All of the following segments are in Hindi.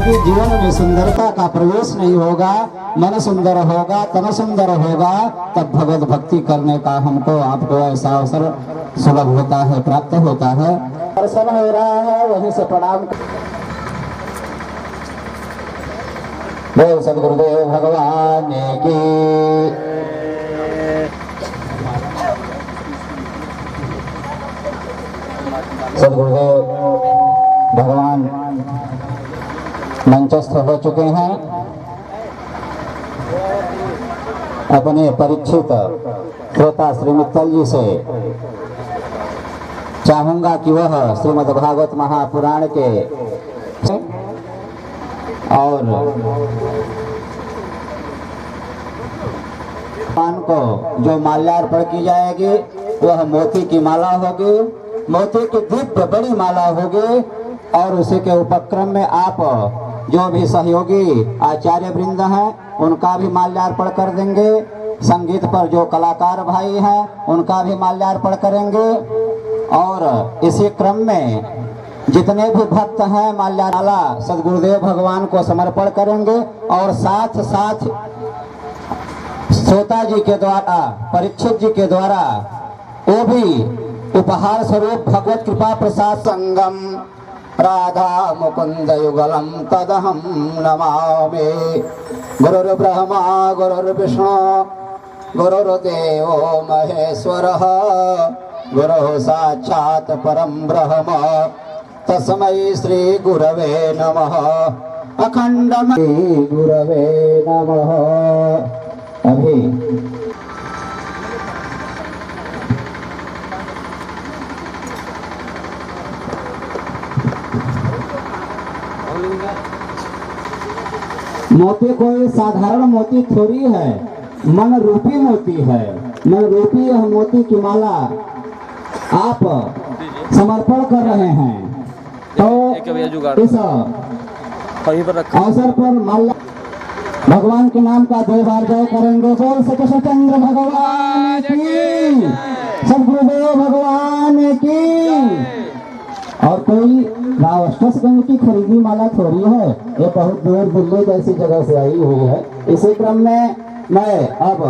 कि जीवन में सुंदरता का प्रवेश नहीं होगा, मन सुंदर होगा, तन सुंदर होगा, तब भगवत भक्ति करने का हमको आपको ऐसा अवसर सुलभ होता है, प्राप्त होता है। दर्शन हो रहा है, वहीं से प्रणाम। बोल सदगुरुदेव भगवान की। सदगुरुदेव भगवान मंचस्थ हो चुके हैं। अपने परीक्षित श्रोता श्री मित्तल जी से चाहूंगा कि वह श्रीमद् भागवत महापुराण के और भगवान को जो माल्यार्पण की जाएगी वह मोती की माला होगी, मोती की दिव्य बड़ी माला होगी। और उसी के उपक्रम में आप जो भी सहयोगी आचार्य वृंद हैं उनका भी माल्यार्पण कर देंगे। संगीत पर जो कलाकार भाई हैं उनका भी माल्यार्पण करेंगे। और इसी क्रम में जितने भी भक्त हैं माल्यार्पण सदगुरुदेव भगवान को समर्पण करेंगे। और साथ साथ श्रोता जी के द्वारा, परीक्षित जी के द्वारा वो भी उपहार स्वरूप भगवत कृपा प्रसाद संगम राधा मुकुंद युगलम तदहम नमामि। गुरुर्ब्रह्मा गुरुर्विष्णु गुरुर्देवो महेश्वरः गुरुः साक्षात् परं ब्रह्म तस्मै श्री गुरवे नमः। अखंडमणि गुरवे नमः। अभी मोती कोई साधारण मोती थोड़ी है, मन रूपी मोती है। मन रूपी यह मोती की माला आप समर्पण कर रहे हैं। तो इस अवसर पर माला भगवान के नाम का 2 बार जय करेंगे। बोल सत्यचंद्र भगवान की, सदगुरुदेव भगवान की। और कोई रावस्टसगंज की खरीदी माला थोड़ी है, ये बहुत दूर दिल्ली जैसी जगह से आई हुई है। इसी क्रम में मैं अब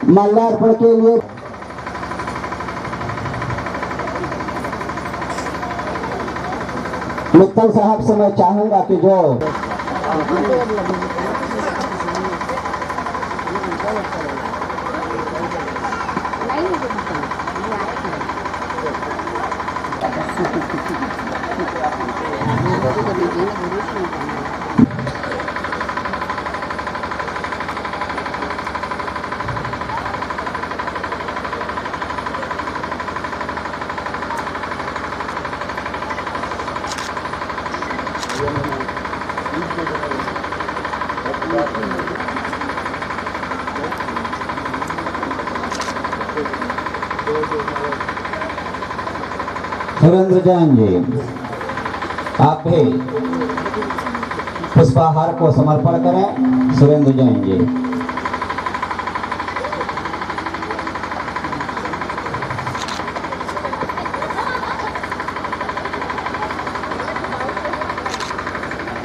माल्यार्पण के लिए मित्तल साहब से मैं चाहूंगा कि जो सुरेंद्र जैन जी आप भी पुष्पाहार को समर्पण करें। सुरेंद्र जैन जी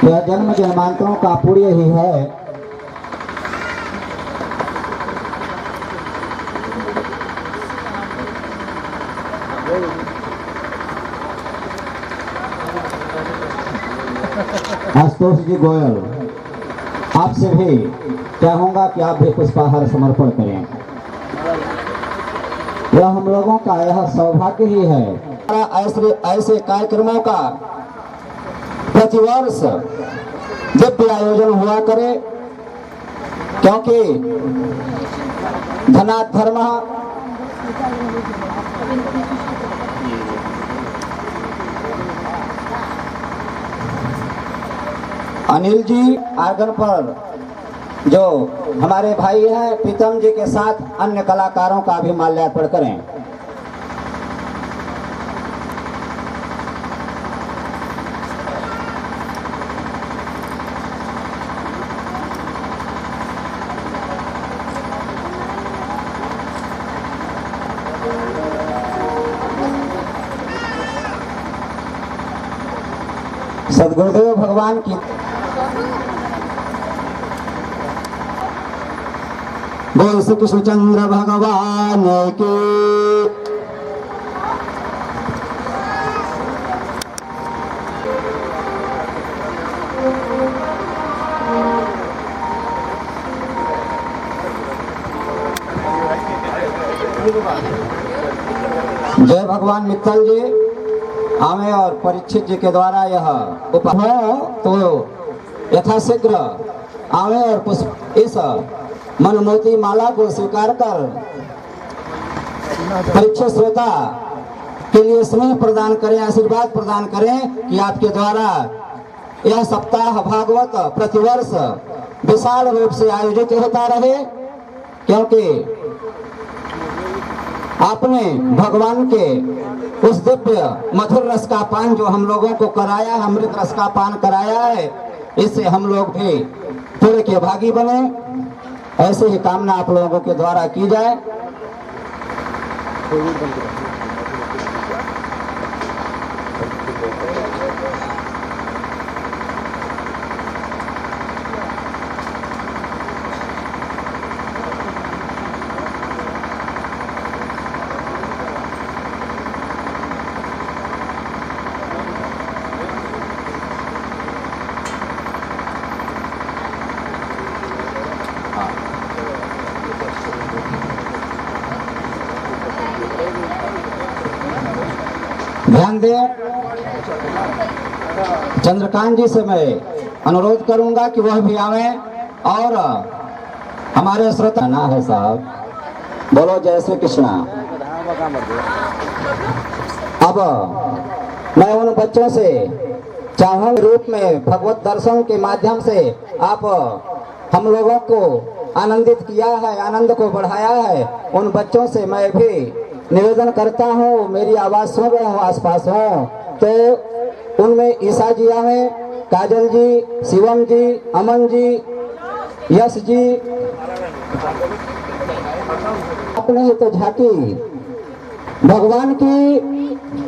यह जन्म जन्मांतरों का पुण्य ही है। आशुतोष जी गोयल आपसे भी चाहूंगा कि आप भी पुष्पाहार समर्पण करें। यह हम लोगों का यह सौभाग्य ही है। ऐसे कार्यक्रमों का प्रतिवर्ष दिव्य आयोजन हुआ करे, क्योंकि धनात् धर्मः। अनिल जी आर्गन पर जो हमारे भाई हैं प्रीतम जी के साथ अन्य कलाकारों का भी माल्यार्पण करें। सदगुरुदेव भगवान की बोल श्री कृष्णचंद्र भगवान की। जय भगवान मित्तल जी, हमें और परीक्षित जी के द्वारा यह उपहार तो यथाशीघ्र आवे और इस मनमोती माला को स्वीकार कर परीक्षित श्रोता के लिए स्नेह प्रदान करें, आशीर्वाद प्रदान करें कि आपके द्वारा यह सप्ताह भागवत प्रतिवर्ष विशाल रूप से आयोजित होता रहे, क्योंकि आपने भगवान के उस दिव्य मधुर रस का पान जो हम लोगों को कराया है, अमृत रस का पान कराया है, इससे हम लोग भी पुण्य के भागी बने। ऐसे ही कामना आप लोगों के द्वारा की जाए। ध्यान दें, चंद्रकांत जी से मैं अनुरोध करूंगा कि वह भी आवे और हमारे श्रोता ना है साहब। बोलो जय श्री कृष्णा। अब मैं उन बच्चों से चाहूं रूप में भगवत दर्शन के माध्यम से आप हम लोगों को आनंदित किया है, आनंद को बढ़ाया है। उन बच्चों से मैं भी निवेदन करता हूँ, मेरी आवाज सुन रहे हो आसपास हो तो उनमें ईसा जी आवे, काजल जी, शिवम जी, अमन जी, यश जी। अपने ही तो झांकी भगवान की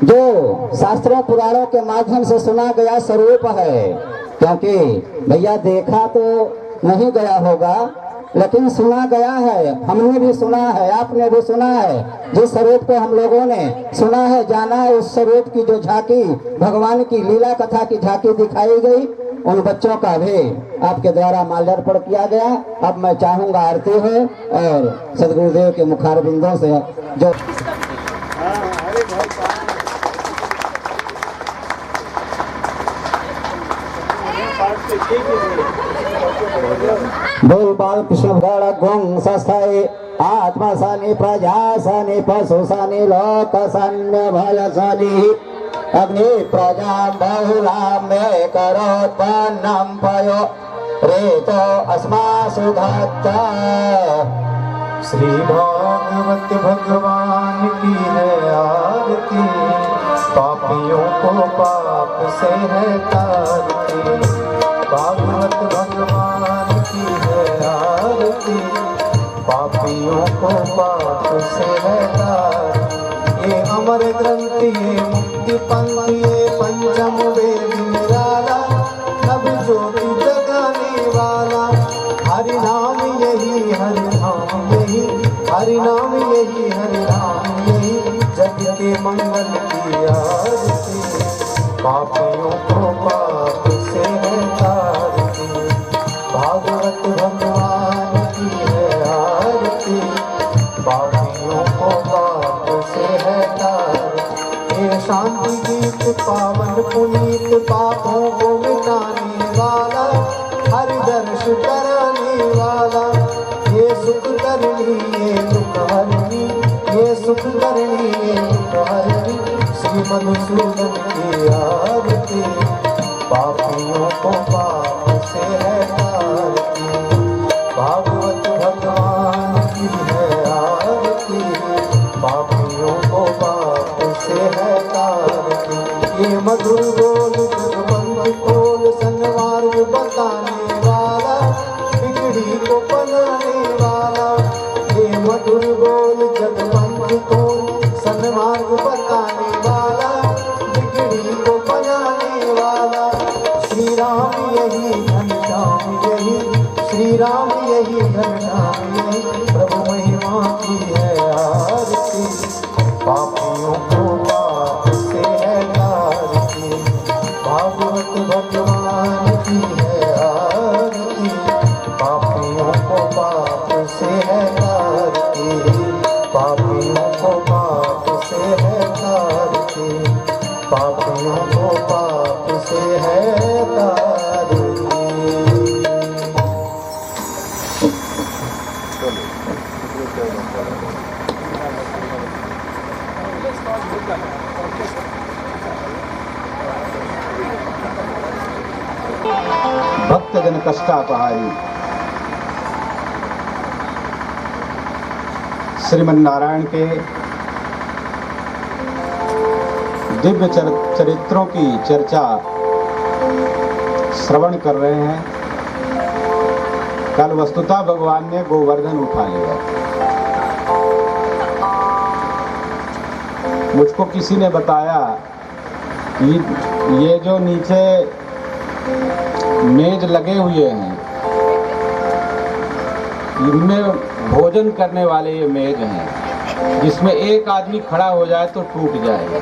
जो शास्त्रों पुराणों के माध्यम से सुना गया स्वरूप है, क्योंकि भैया देखा तो नहीं गया होगा लेकिन सुना गया है, हमने भी सुना है, आपने भी सुना है। जिस स्वरूप को हम लोगों ने सुना है, जाना है, उस स्वरूप की जो झांकी भगवान की लीला कथा की झांकी दिखाई गई, उन बच्चों का भी आपके द्वारा माल्यार्पण किया गया। अब मैं चाहूंगा आरती हो और सदगुरुदेव के मुखार बिंदों से जो बोल बाल कृष्ण गण गुं सस्थाई आत्मा सनि प्रजा सनि पशु सनि लोक सन्य भय सनि अग्नि प्रजा बहुला में करोत्पन्नम पयो रेतो अस्मासु धत्ता। श्री भागवत भगवान की है आरती, पापियों को पाप से है तारती। भागवत भगवान की है आरती, पापियों को पाप से है तारती। ये अमर ग्रंथ, ये मुक्ति पंथ, ये पंचम वेद निराला, नभ ज्योति जगाने वाला। हरि नाम यही, हरि नाम यही, हरि नाम यही, हरि नाम यही, जग के मंगल की आरती। पापियों को पाप से है तारती, भागवत भगवान की है आरती, पापियों को पाप से है तारती। ये शांति गीत पावन पुनीत, पापों को मिटाने वाला, हरि दर्श कराने वाला। ये सुख करनी, ये दुख हरनी, ये सुख करनी, ये दुख हरनी, श्री मधुसूदन की आरती। पापियों को पाप से है तारती, भागवत भगवान की है आरती, पापियों को पाप से है तारती। ये मधुर बोल जगबंद खोल, सन्मार्ग बताने वाला, बिगड़ी को बनाने वाला। ये मधुर बोल जगबंद खोल, सन्मार्ग बताने वाला, बिगड़ी को बनाने वाला। श्री राम यही पापियों को पाप से है तारती, पापियों को पाप से है तारती। भक्तजन कष्टापहारी श्रीमन्नारायण के दिव्य चरित्रों की चर्चा श्रवण कर रहे हैं। कल वस्तुतः भगवान ने गोवर्धन उठा लिया। मुझको किसी ने बताया कि ये जो नीचे मेज लगे हुए हैं, इनमें भोजन करने वाले ये मेज हैं, जिसमें एक आदमी खड़ा हो जाए तो टूट जाएगा।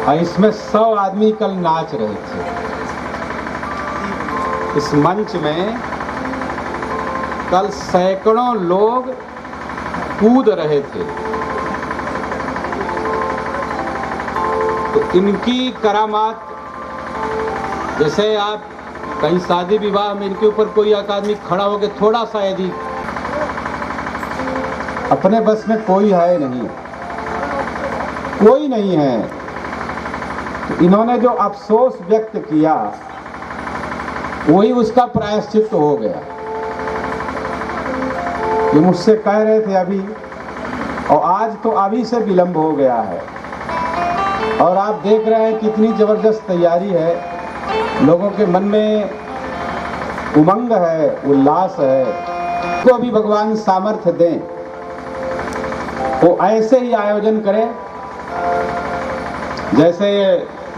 और इसमें 100 आदमी कल नाच रहे थे। इस मंच में कल सैकड़ों लोग कूद रहे थे। तो इनकी करामात, जैसे आप कहीं शादी विवाह में इनके ऊपर कोई एक आदमी खड़ा हो के थोड़ा सा यदि, अपने बस में कोई है नहीं, कोई नहीं है, तो इन्होंने जो अफसोस व्यक्त किया वही उसका प्रायश्चित हो गया। ये मुझसे कह रहे थे अभी, और आज तो अभी से विलंब हो गया है। और आप देख रहे हैं कितनी जबरदस्त तैयारी है, लोगों के मन में उमंग है, उल्लास है। तो अभी भगवान सामर्थ्य दें, वो ऐसे ही आयोजन करें जैसे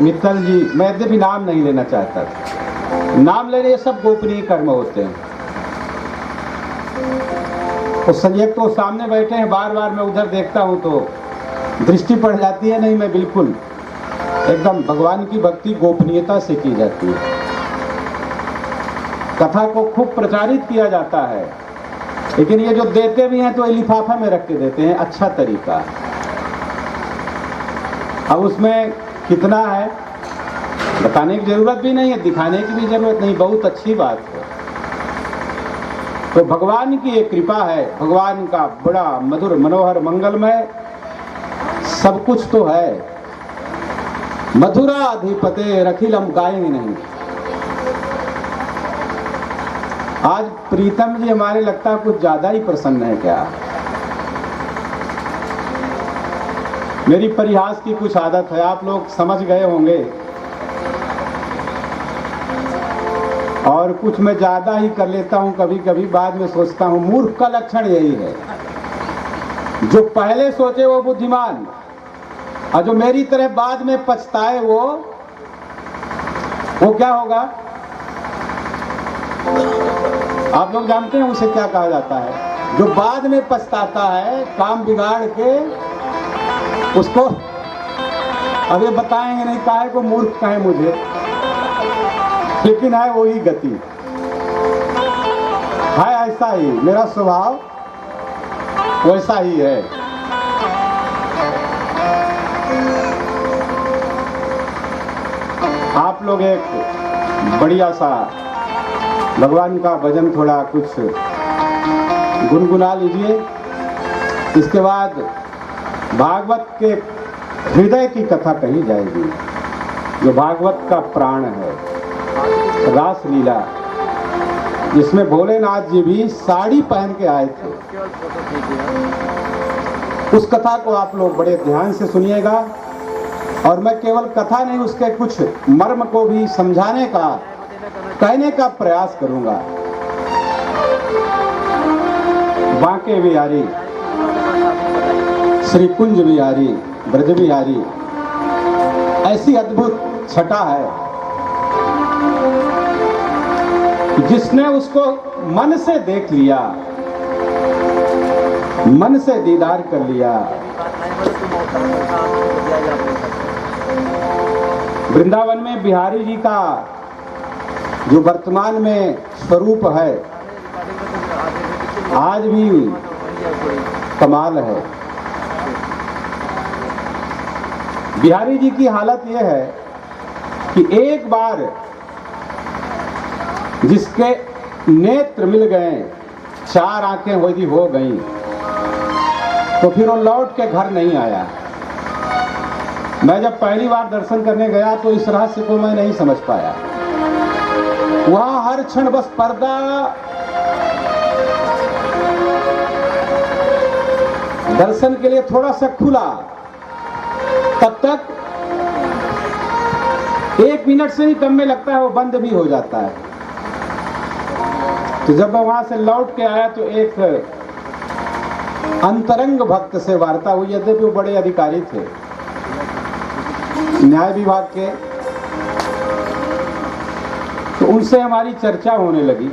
मित्तल जी, मैं भी नाम नहीं लेना चाहता, नाम लेने ये सब गोपनीय कर्म होते हैं। तो संजय तो सामने बैठे हैं, बार बार मैं उधर देखता हूँ तो दृष्टि पड़ जाती है, नहीं मैं बिल्कुल एकदम भगवान की भक्ति गोपनीयता से की जाती है। कथा को खूब प्रचारित किया जाता है, लेकिन ये जो देते भी हैं तो ये लिफाफा में रख के देते हैं, अच्छा तरीका। अब उसमें कितना है बताने की जरूरत भी नहीं है, दिखाने की भी जरूरत नहीं, बहुत अच्छी बात है। तो भगवान की ये कृपा है, भगवान का बड़ा मधुर मनोहर मंगलमय सब कुछ तो है। मधुराधिपते रखिल हम गाएंगे नहीं। आज प्रीतम जी हमारे लगता है कुछ ज्यादा ही प्रसन्न है क्या? मेरी परिहास की कुछ आदत है, आप लोग समझ गए होंगे, और कुछ मैं ज्यादा ही कर लेता हूं कभी कभी, बाद में सोचता हूं। मूर्ख का लक्षण यही है, जो पहले सोचे वो बुद्धिमान, और जो मेरी तरह बाद में पछताए वो क्या होगा? आप लोग जानते हैं उसे क्या कहा जाता है? जो बाद में पछताता है, काम बिगाड़ के, उसको अब ये बताएंगे नहीं काहे को मूर्ख कहे मुझे, लेकिन है वही गति है। ऐसा ही मेरा स्वभाव वैसा ही है। आप लोग एक बढ़िया सा भगवान का भजन थोड़ा कुछ गुनगुना लीजिए। इसके बाद भागवत के हृदय की कथा कही जाएगी, जो भागवत का प्राण है, रास लीला, जिसमें भोलेनाथ जी भी साड़ी पहन के आए थे। उस कथा को आप लोग बड़े ध्यान से सुनिएगा, और मैं केवल कथा नहीं, उसके कुछ मर्म को भी समझाने का, कहने का प्रयास करूंगा। बांके बिहारी, श्री कुंज बिहारी, ब्रज बिहारी, ऐसी अद्भुत छटा है, जिसने उसको मन से देख लिया, मन से दीदार कर लिया। वृंदावन में बिहारी जी का जो वर्तमान में स्वरूप है, आज भी कमाल है। बिहारी जी की हालत यह है कि एक बार जिसके नेत्र मिल गए, 4 आंखें वही हो गईं, तो फिर वो लौट के घर नहीं आया। मैं जब पहली बार दर्शन करने गया तो इस रहस्य को मैं नहीं समझ पाया। वहां हर क्षण बस पर्दा दर्शन के लिए थोड़ा सा खुला, तब तक 1 मिनट से ही कम में लगता है वो बंद भी हो जाता है। तो जब मैं वहां से लौट के आया तो एक अंतरंग भक्त से वार्ता हुई। यद्यपि वो बड़े अधिकारी थे न्याय विभाग के, तो उनसे हमारी चर्चा होने लगी।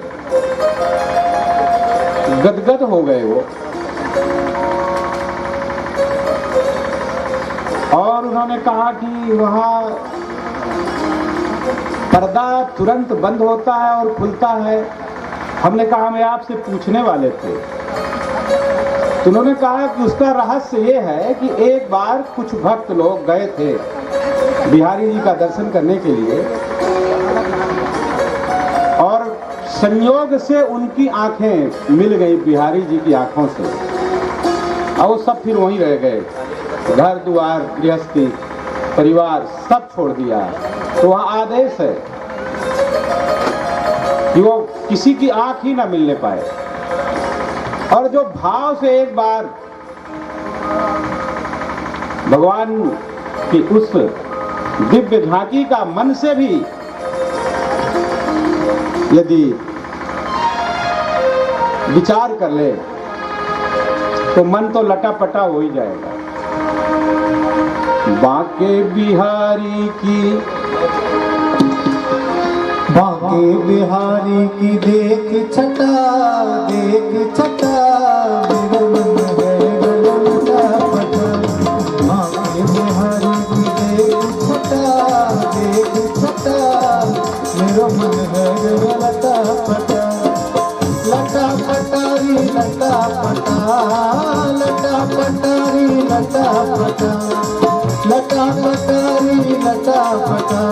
गदगद हो गए वो, और उन्होंने कहा कि वहाँ पर्दा तुरंत बंद होता है और खुलता है। हमने कहा मैं आपसे पूछने वाले थे। तो उन्होंने कहा कि उसका रहस्य ये है कि एक बार कुछ भक्त लोग गए थे बिहारी जी का दर्शन करने के लिए, और संयोग से उनकी आंखें मिल गई बिहारी जी की आंखों से, और वो सब फिर वहीं रह गए। घर द्वार गृहस्थी परिवार सब छोड़ दिया। तो वहाँ आदेश है कि वो किसी की आंख ही ना मिलने पाए। और जो भाव से एक बार भगवान की उस दिव्य झांकी का मन से भी यदि विचार कर ले तो मन तो लटापटा हो ही जाएगा। बांके बिहारी की देख छटा मेरा मन है गलता पटा। बांके बिहारी की देख छटा मेरा मन है गलता पटा। लटा पटारी लटा पटा, लटा पटारी लटा पटा, लटा पटारी लटा पटा,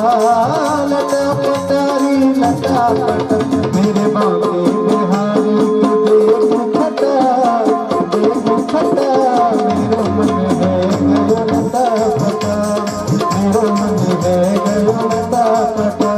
लटा पटारी लटा पटा। मेरे बांके बिहारी देख छटा मेरा मन है गलता पटा, मेरा मन है गलता पटा।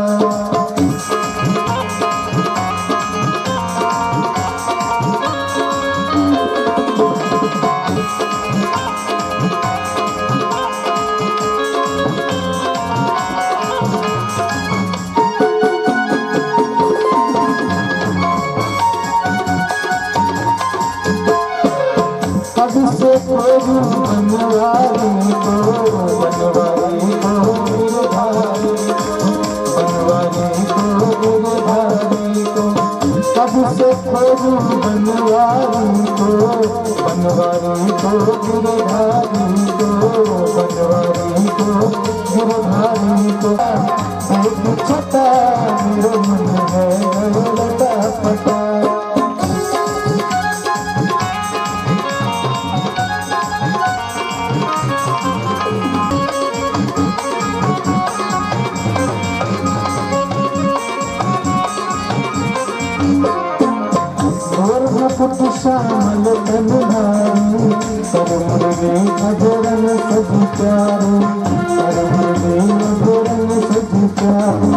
से खोजू बनवारी को गिरधारी, बनवारी को गिरधारी को। कब से खोजू बनवारी को गिरधारी को, बनवारी को गिरधारी को। एक छटा मेरा मन है गलता पटा। श्यामल बनहारी सरमुर्गे अजरन सजिचारे, सरमुर्गे अजरन सजिचारे।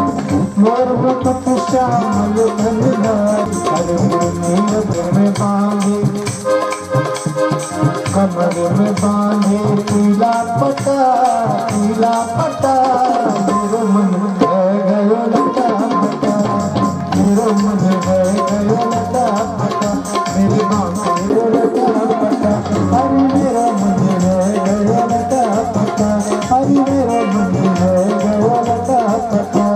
मोर मुकुट श्यामल बनहारी सरमुर्गे अजर में बांधे, कमर में बांधे पीला पटा, पीला पटा। मेरा मन है गयो लटा पटा, मेरा मन है गयो लटा पटा। मेरे बांके लटा पटा, अरे मेरा मन है गया लटा पटा, अरे मेरा मन है गया लटा पटा।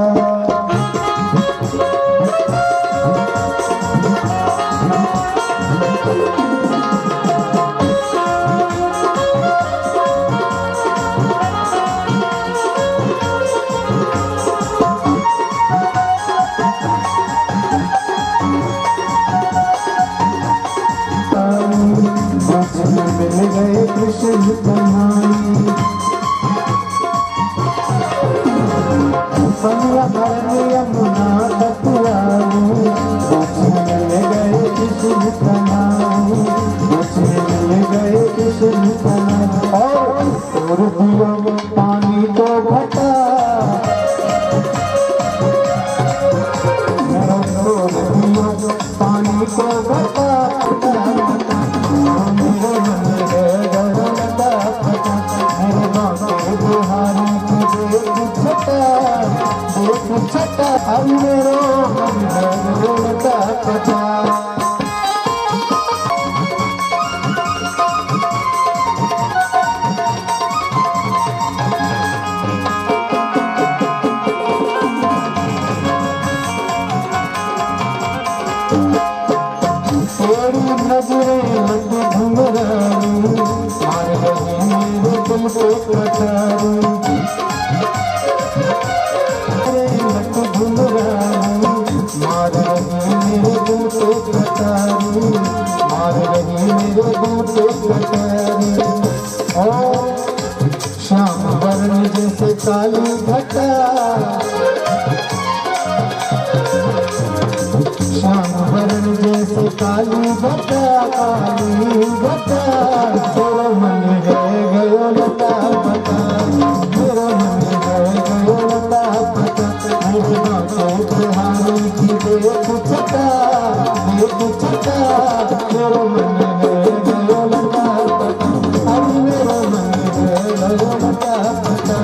मिल गए कृष्ण कन्हाई। कमला भरन यमुना तटवारी, मिल गए कृष्ण कन्हाई, मिल गए कृष्ण कन्हाई। और दियो पानी को घटा, पानी को घटा, मेरे मन है गरमता फटा, मेरे बाके बिहारी की देख छटा, अब मेरो मन है गरमता फटा। तेरी नजरें लगी घुंघरानी, मार गई मेरे दिल पे कटारी। लगी घुंघरानी, मार गई मेरे दिल पे कटारी, मार गई मेरे दिल पे कटारी। और श्याम वर्ण जैसे काली घटा, श्याम वर्ण जैसे काली घटा, काली घटा। तेरा मन है गयो लता पता, तेरा मन है गयो लता पता, मेरे बाके बिहारी की देख छटा, तेरा मन है गयो लता पता, अरे मेरा मन है गयो लता पता,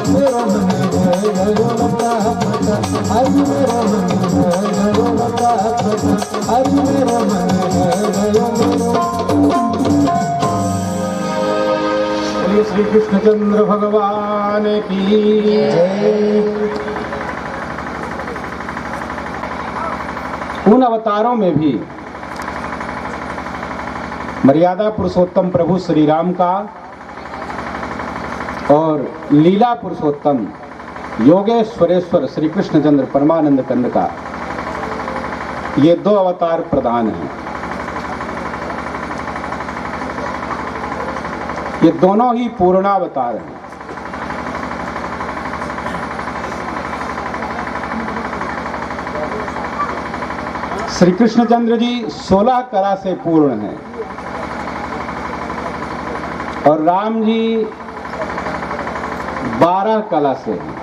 मेरा मन है गयो लता पता, अरे मेरा मन है गयो लता पता, अरे मेरा मन है गयो। श्री कृष्णचंद्र भगवान की जय। उन अवतारों में भी मर्यादा पुरुषोत्तम प्रभु श्री राम का और लीला पुरुषोत्तम योगेश्वरेश्वर श्री कृष्णचंद्र परमानंद कंद का ये दो अवतार प्रधान हैं। ये दोनों ही पूर्णावतार हैं। श्री कृष्णचंद्र जी 16 कला से पूर्ण हैं और राम जी 12 कला से हैं।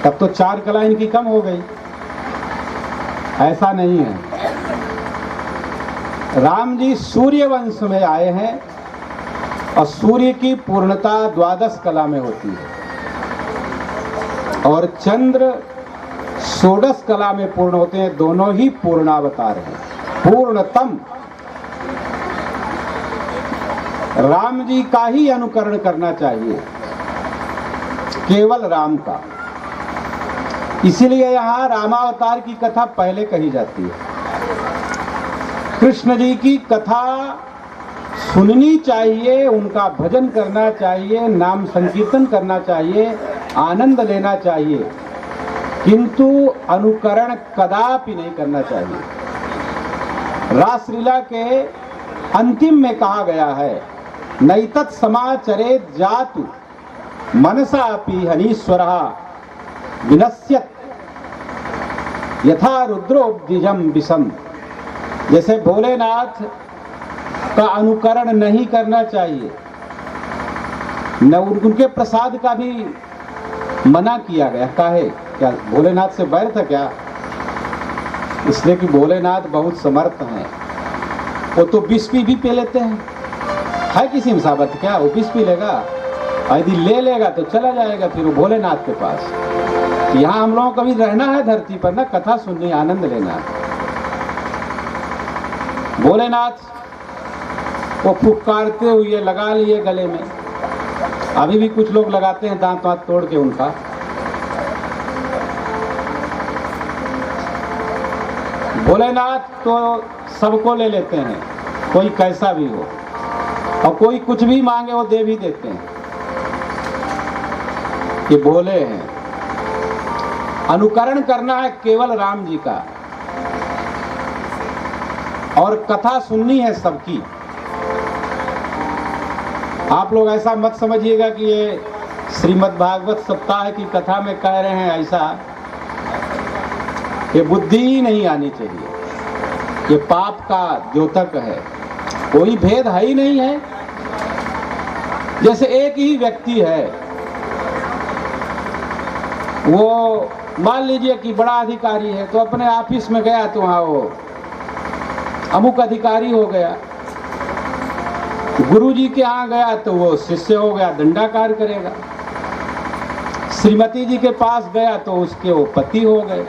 तब तो 4 कला इनकी कम हो गई। ऐसा नहीं है। राम जी सूर्य वंश में आए हैं और सूर्य की पूर्णता 12 कला में होती है और चंद्र 16 कला में पूर्ण होते हैं। दोनों ही पूर्णावतार हैं, पूर्णतम। राम जी का ही अनुकरण करना चाहिए, केवल राम का। इसीलिए यहाँ रामावतार की कथा पहले कही जाती है। कृष्ण जी की कथा सुननी चाहिए, उनका भजन करना चाहिए, नाम संकीर्तन करना चाहिए, आनंद लेना चाहिए, किंतु अनुकरण कदापि नहीं करना चाहिए। रासलीला के अंतिम में कहा गया है, नैतत् समाचरेत् जातु मनसा अपि हनीश्वरः विनश्यत् यथा रुद्रोब्धिजम विषम। जैसे भोलेनाथ का अनुकरण नहीं करना चाहिए, न उनके प्रसाद का भी मना किया गया। काहे? क्या भोलेनाथ से बैर था क्या? इसलिए कि भोलेनाथ बहुत समर्थ हैं। वो तो विष भी पी लेते हैं। है किसी में सामर्थ्य क्या? वो विष पी लेगा, यदि ले लेगा तो चला जाएगा फिर वो भोलेनाथ के पास। यहाँ हम लोगों को भी रहना है धरती पर ना, कथा सुननी, आनंद लेना है। भोलेनाथ वो फुफकारते हुए लगा लिए गले में। अभी भी कुछ लोग लगाते हैं दांत वांत तोड़ के उनका। भोलेनाथ तो सबको ले लेते हैं, कोई कैसा भी हो, और कोई कुछ भी मांगे वो दे भी देते हैं। ये भोले हैं। अनुकरण करना है केवल राम जी का, और कथा सुननी है सबकी। आप लोग ऐसा मत समझिएगा कि ये श्रीमद् भागवत सप्ताह की कथा में कह रहे हैं ऐसा। ये बुद्धि ही नहीं आनी चाहिए। ये पाप का द्योतक है, कोई भेद है ही नहीं है। जैसे एक ही व्यक्ति है, वो मान लीजिए कि बड़ा अधिकारी है, तो अपने ऑफिस में गया तो वहाँ वो अमुक अधिकारी हो गया। गुरुजी के यहाँ गया तो वो शिष्य हो गया, दंडाकार करेगा। श्रीमती जी के पास गया तो उसके वो पति हो गए।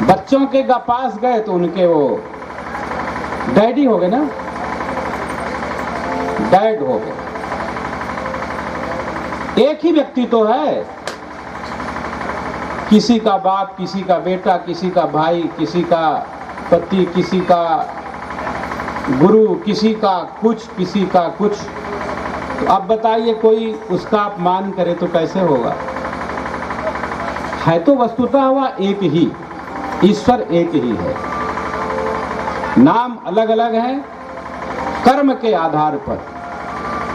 बच्चों के पास गए तो उनके वो डैडी हो गए ना, डैड हो गए। एक ही व्यक्ति तो है, किसी का बाप, किसी का बेटा, किसी का भाई, किसी का पति, किसी का गुरु, किसी का कुछ, किसी का कुछ। तो अब बताइए कोई उसका अपमान करे तो कैसे होगा? है तो वस्तुतः हुआ एक ही, ईश्वर एक ही है। नाम अलग अलग हैं कर्म के आधार पर।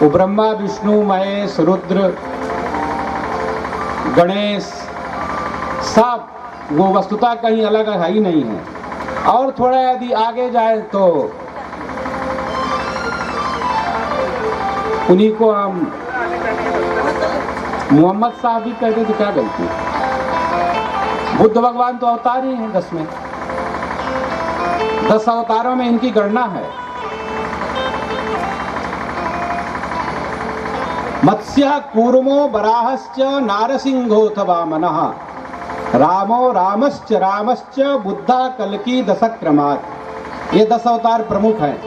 वो ब्रह्मा, विष्णु, महेश, रुद्र, गणेश सब वो वस्तुतः कहीं अलग है ही नहीं है। और थोड़ा यदि आगे जाए तो उन्हीं को हम मोहम्मद साहब भी कहते तो क्या गलती? बुद्ध भगवान तो अवतार ही हैं 10 में, 10 अवतारों में इनकी गणना है। मत्स्य कूर्मो बराहश्च नारसिंहोऽथ वामनः रामो रामश्च रामश्च बुद्धा कल्कि दशक्रमात्। ये 10 अवतार प्रमुख हैं।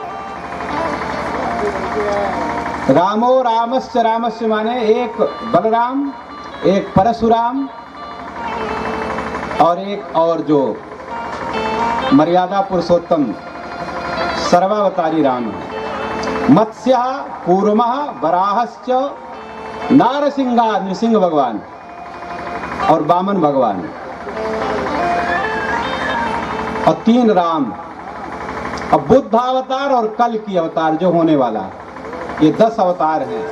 रामो रामश्च रामश्च माने एक बलराम, एक परशुराम और एक और जो मर्यादा पुरुषोत्तम सर्वावतारी राम है। मत्स्य कूर्मः बराहश्च नारसिंहा नृसिंह भगवान और वामन भगवान और 3 राम। अब बुद्ध अवतार और कल की अवतार जो होने वाला, ये 10 अवतार हैं।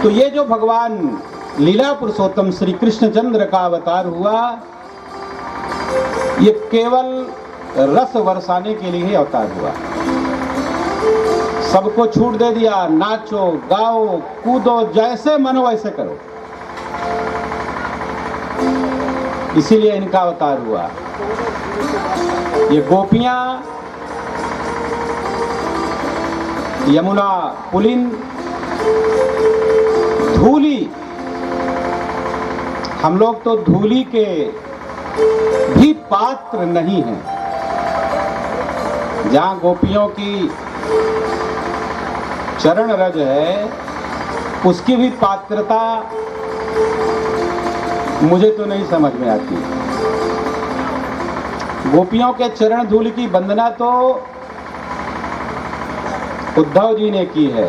तो ये जो भगवान लीला पुरुषोत्तम श्री कृष्णचंद्र का अवतार हुआ, ये केवल रस बरसाने के लिए ही अवतार हुआ। सबको छूट दे दिया, नाचो गाओ कूदो, जैसे मन वैसे करो, इसीलिए इनका अवतार हुआ। ये गोपियां यमुना पुलिन धूली, हम लोग तो धूली के भी पात्र नहीं हैं। जहां गोपियों की चरण रज है, उसकी भी पात्रता मुझे तो नहीं समझ में आती। गोपियों के चरण धूल की वंदना तो उद्धव जी ने की है।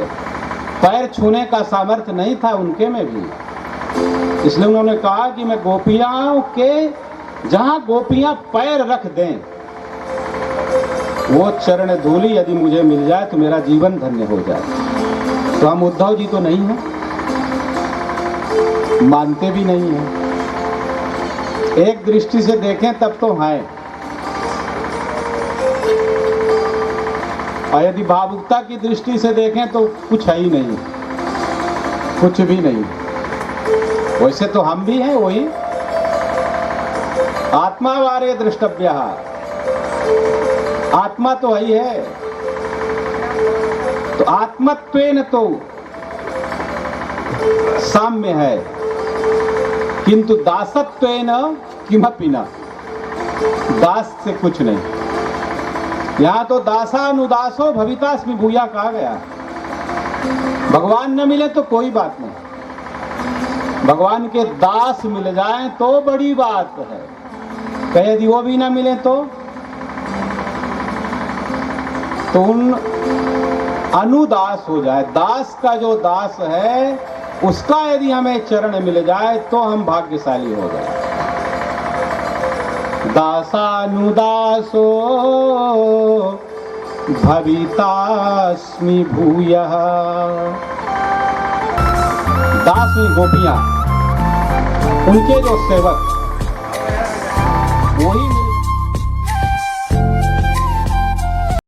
पैर छूने का सामर्थ्य नहीं था उनके में भी, इसलिए उन्होंने कहा कि मैं गोपियां के जहां गोपियां पैर रख दें वो चरण धूली यदि मुझे मिल जाए तो मेरा जीवन धन्य हो जाए। तो हम उद्धव जी तो नहीं हैं, मानते भी नहीं हैं। एक दृष्टि से देखें तब तो हैं, और यदि भावुकता की दृष्टि से देखें तो कुछ है ही नहीं, कुछ भी नहीं। वैसे तो हम भी हैं वही। आत्मा वारे द्रष्टव्य, आत्मा तो वही है। तो आत्मत्वेन तो साम्य है, किंतु दासत्वेन किमपि न, दास से कुछ नहीं। यहाँ तो दासानुदासो भवितास्मि भूया कहा गया। भगवान न मिले तो कोई बात नहीं, भगवान के दास मिल जाएं तो बड़ी बात है। कहे यदि वो भी ना मिले तो उन अनुदास हो जाए। दास का जो दास है उसका यदि हमें चरण मिल जाए तो हम भाग्यशाली हो गए। दासानुदासो भवितास्मि भूयः। दासी गोपियां, उनके जो सेवक, वही